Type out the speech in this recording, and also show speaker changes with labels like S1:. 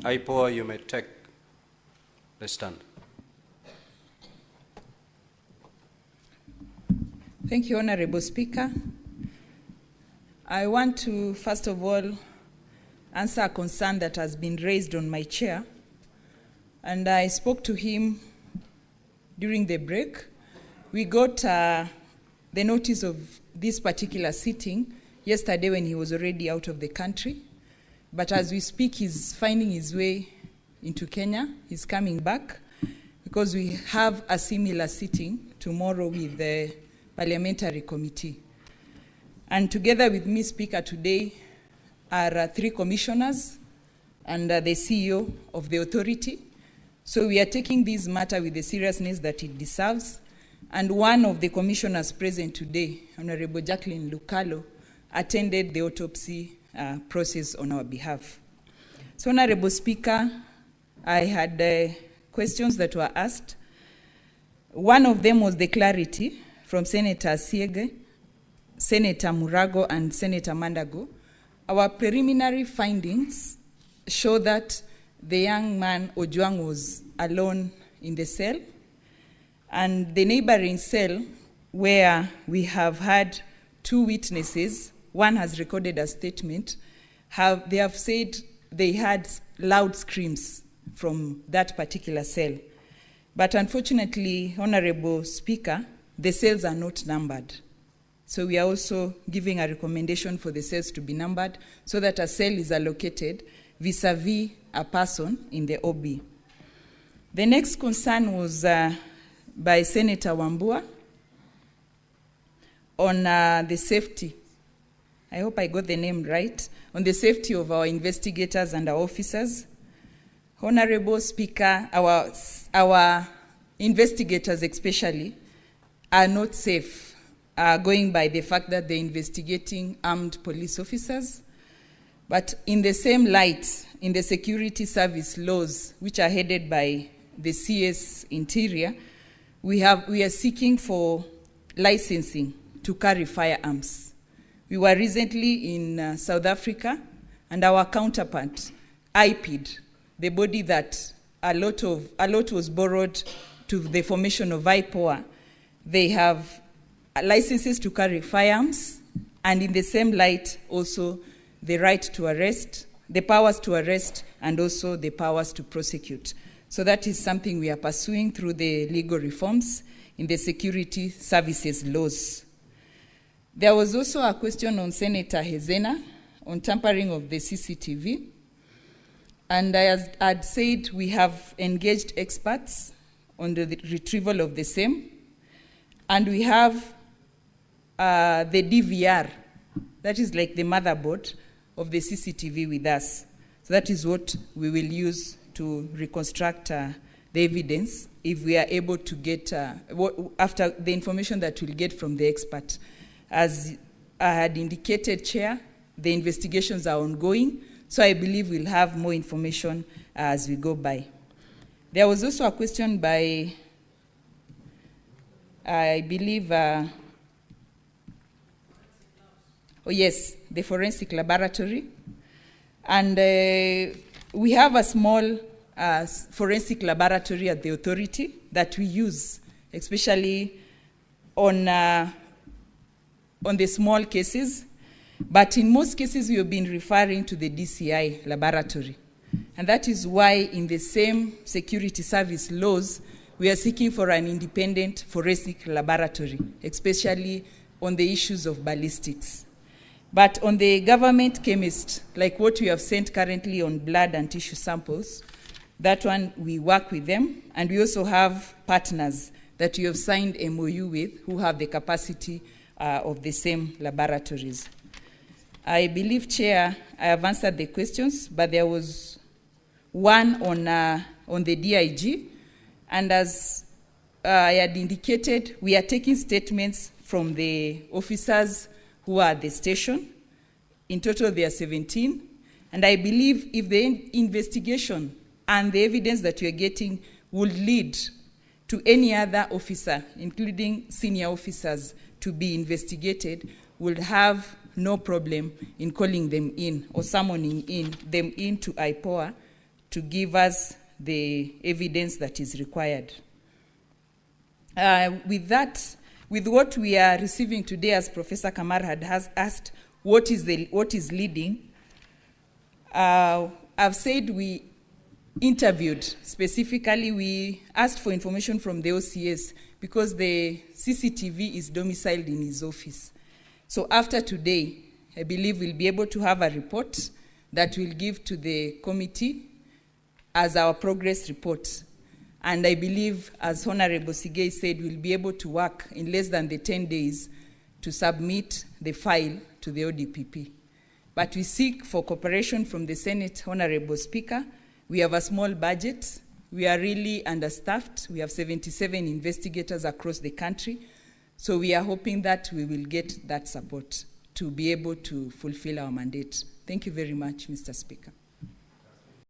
S1: IPOA, you may take the stand.
S2: Thank you, Honorable Speaker. I want to, first of all, answer a concern that has been raised on my chair. And I spoke to him during the break. We got the notice of this particular sitting yesterday when he was already out of the country. But as we speak, he's finding his way into Kenya. He's coming back because we have a similar sitting tomorrow with the Parliamentary Committee. And together with me, Speaker, today are 3 commissioners and the CEO of the authority. So we are taking this matter with the seriousness that it deserves. And one of the commissioners present today, Honorable Jacqueline Lucalo, attended the autopsy process on our behalf. So, Honorable Speaker, I had questions that were asked. One of them was the clarity from Senator Siege, Senator Murago, and Senator Mandago. Our preliminary findings show that the young man, Ojwang, was alone in the cell, and the neighboring cell where we have had 2 witnesses, one has recorded a statement, they have said they had loud screams from that particular cell. But unfortunately, Honorable Speaker, the cells are not numbered. So we are also giving a recommendation for the cells to be numbered so that a cell is allocated vis-a-vis a person in the OB. The next concern was by Senator Wambua on the safety. I hope I got the name right. On the safety of our investigators and our officers. Honorable Speaker, our investigators especially are not safe, going by the fact that they're investigating armed police officers. But in the same light, in the security service laws, which are headed by the CS Interior, we are seeking for licensing to carry firearms. We were recently in South Africa, and our counterpart, IPID, the body that a lot was borrowed to the formation of IPOA, they have licenses to carry firearms, and in the same light, also the right to arrest, the powers to arrest, and also the powers to prosecute. So that is something we are pursuing through the legal reforms in the security services laws. There was also a question on Senator Hezena on tampering of the CCTV. And as I had said, we have engaged experts on the retrieval of the same. And we have the DVR, that is like the motherboard of the CCTV with us. So that is what we will use to reconstruct the evidence if we are able to get, after the information that we'll get from the expert. As I had indicated, Chair, the investigations are ongoing, so I believe we'll have more information as we go by. There was also a question by, I believe, the forensic laboratory. And we have a small forensic laboratory at the authority that we use, especially on the small cases. But in most cases, we have been referring to the DCI laboratory. And that is why in the same security service laws, we are seeking for an independent forensic laboratory, especially on the issues of ballistics. But on the government chemist, like what we have sent currently on blood and tissue samples, that one we work with them. And we also have partners that we have signed MOU with who have the capacity of the same laboratories. I believe, Chair, I have answered the questions, but there was one on the DIG. And as I had indicated, we are taking statements from the officers who are at the station. In total, there are 17. And I believe if the investigation and the evidence that we are getting would lead to any other officer, including senior officers, to be investigated, we'll have no problem in calling them in or summoning them into IPOA to give us the evidence that is required. With what we are receiving today, as Professor Kamar has asked, what is leading? I've said we interviewed. Specifically, we asked for information from the OCS because the CCTV is domiciled in his office. So after today, I believe we'll be able to have a report that we'll give to the committee as our progress report. And I believe, as Honorable Sigei said, we'll be able to work in less than the 10 days to submit the file to the ODPP. But we seek for cooperation from the Senate, Honorable Speaker. We have a small budget. We are really understaffed. We have 77 investigators across the country. So we are hoping that we will get that support to be able to fulfill our mandate. Thank you very much, Mr. Speaker.